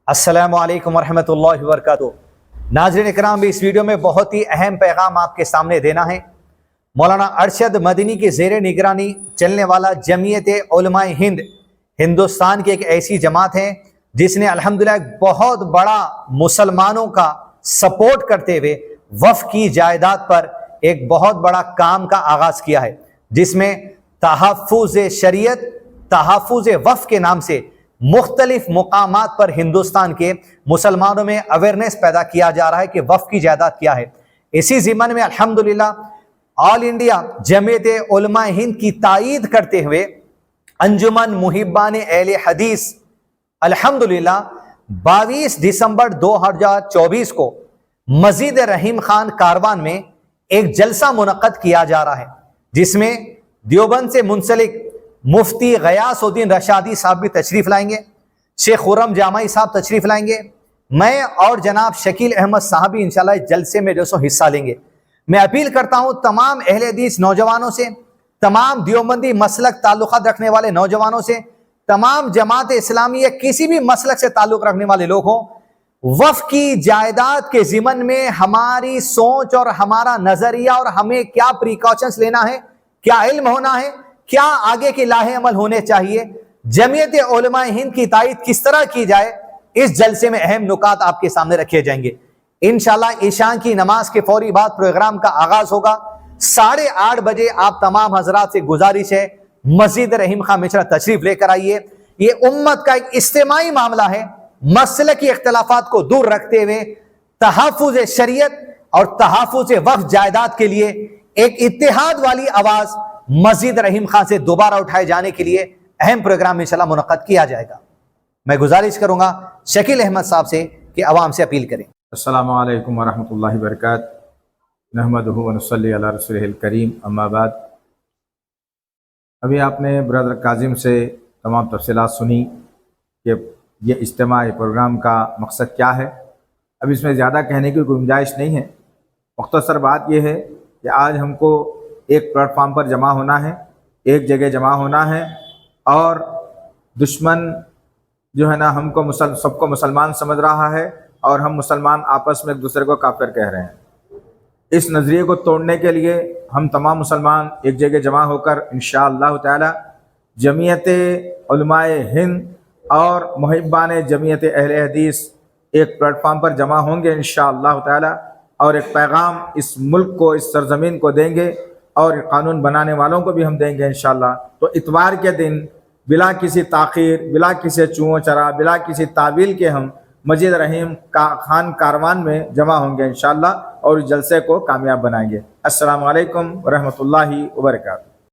السلام علیکم ورحمۃ اللہ وبرکاتہ۔ ناظرین اکرام، بھی اس ویڈیو میں بہت ہی اہم پیغام آپ کے سامنے دینا ہے۔ مولانا ارشد مدنی کے زیر نگرانی چلنے والا جمعیت علماء ہند ہندوستان کی ایک ایسی جماعت ہے جس نے الحمدللہ ایک بہت بڑا مسلمانوں کا سپورٹ کرتے ہوئے وقف کی جائیداد پر ایک بہت بڑا کام کا آغاز کیا ہے، جس میں تحفظ شریعت، تحفظ وقف کے نام سے مختلف مقامات پر ہندوستان کے مسلمانوں میں اویئرنیس پیدا کیا جا رہا ہے کہ وقف کی جائیداد کیا ہے۔ اسی ضمن میں الحمدللہ آل انڈیا جمعیت علماء ہند کی تائید کرتے ہوئے انجمن محبان اہل حدیث الحمدللہ 22 دسمبر 2024 کو مسجد رحیم خان کاروان میں ایک جلسہ منعقد کیا جا رہا ہے، جس میں دیوبند سے منسلک مفتی غیاث الدین رشادی صاحب بھی تشریف لائیں گے، شیخ خرم جامعی صاحب تشریف لائیں گے، میں اور جناب شکیل احمد صاحب بھی انشاءاللہ اس جلسے میں حصہ لیں گے۔ میں اپیل کرتا ہوں تمام اہل حدیث نوجوانوں سے، تمام دیوبندی مسلک تعلقات رکھنے والے نوجوانوں سے، تمام جماعت اسلامی یا کسی بھی مسلک سے تعلق رکھنے والے لوگ ہوں، وقف کی جائیداد کے ضمن میں ہماری سوچ اور ہمارا نظریہ اور ہمیں کیا پریکاشنز لینا ہے، کیا علم ہونا ہے، کیا آگے کے لاہے عمل ہونے چاہیے، جمعیت علماء ہند کی تائید کس طرح کی جائے، اس جلسے میں اہم نکات آپ کے سامنے رکھے جائیں گے۔ انشاءاللہ عشاء کی نماز کے فوری بعد پروگرام کا آغاز ہوگا۔ 8:30 بجے آپ تمام حضرات سے گزارش ہے مسجد رحیم خان مشرا تشریف لے کر آئیے۔ یہ امت کا ایک اجتماعی معاملہ ہے، مسلکی اختلافات کو دور رکھتے ہوئے تحفظ شریعت اور تحفظ وقف جائیداد کے لیے ایک اتحاد والی آواز مسجد رحیم خان سے دوبارہ اٹھائے جانے کے لیے اہم پروگرام انشاءاللہ منعقد کیا جائے گا۔ میں گزارش کروں گا شکیل احمد صاحب سے کہ عوام سے اپیل کریں۔ السلام علیکم ورحمۃ اللہ وبرکاتہ، نحمدہ ونصلی علی رسولہ الکریم، اما بعد۔ ابھی آپ نے برادر کاظم سے تمام تفصیلات سنی کہ یہ اجتماع پروگرام کا مقصد کیا ہے۔ اب اس میں زیادہ کہنے کی کوئی گنجائش نہیں ہے، مختصر بات یہ ہے کہ آج ہم کو ایک پلیٹ فارم پر جمع ہونا ہے، ایک جگہ جمع ہونا ہے، اور دشمن جو ہے نا ہم کو سب کو مسلمان سمجھ رہا ہے، اور ہم مسلمان آپس میں ایک دوسرے کو کافر کہہ رہے ہیں۔ اس نظریے کو توڑنے کے لیے ہم تمام مسلمان ایک جگہ جمع ہو کر انشاءاللہ تعالی جمعیت علماء ہند اور محبان جمعیت اہل حدیث ایک پلیٹ فارم پر جمع ہوں گے انشاءاللہ تعالی، اور ایک پیغام اس ملک کو، اس سرزمین کو دیں گے، اور قانون بنانے والوں کو بھی ہم دیں گے انشاءاللہ۔ تو اتوار کے دن بلا کسی تاخیر، بلا کسی چوں چرا، بلا کسی تعویل کے ہم مسجد رحیم خان کاروان میں جمع ہوں گے انشاءاللہ، اور اس جلسے کو کامیاب بنائیں گے۔ السلام علیکم ورحمۃ اللہ وبرکاتہ۔